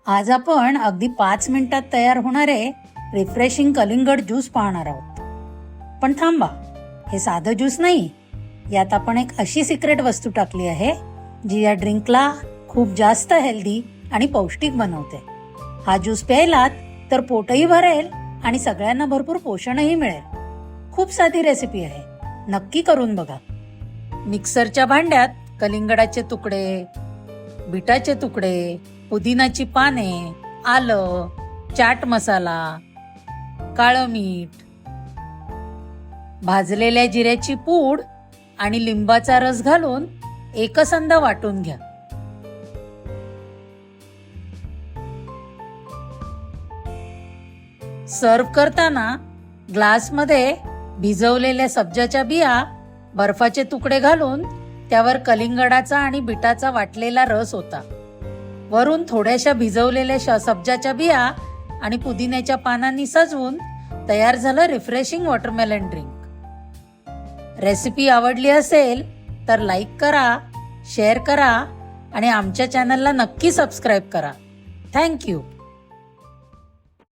आज आपण अगदी 5 मिनिटात तयार होणारे रिफ्रेशिंग कलिंगड ज्यूस पाहणार आहोत. पण थांबा, हे साधं ज्यूस नाही. यात आपण एक अशी सिक्रेट वस्तू टाकली आहे जी या ड्रिंकला खूप जास्त हेल्दी आणि पौष्टिक बनवते. हा ज्यूस प्यायलात तर पोटही भरेल आणि सगळ्यांना भरपूर पोषणही मिळेल. खूप साधी रेसिपी आहे, नक्की करून बघा. मिक्सरच्या भांड्यात कलिंगडाचे तुकडे, बीटाचे तुकडे, पुदिनाची पाने, आलं, चाट मसाला, काळं मीठ, भाजलेल्या जिऱ्याची पूड आणि लिंबाचा रस घालून एकसंध वाटून घ्या. सर्व्ह करताना ग्लासमध्ये भिजवलेल्या सब्जाच्या बिया, बर्फाचे तुकडे घालून त्यावर कलिंगडाचा आणि बीटाचा वाटलेला रस होता. वरून थोड्याशा भिजवलेल्या सब्जाच्या बिया आणि पुदिन्याच्या पानांनी सजवून तयार झालं रिफ्रेशिंग वॉटरमेलन ड्रिंक. रेसिपी आवडली असेल तर लाईक करा, शेअर करा आणि आमच्या चॅनलला नक्की सबस्क्राईब करा. थँक्यू.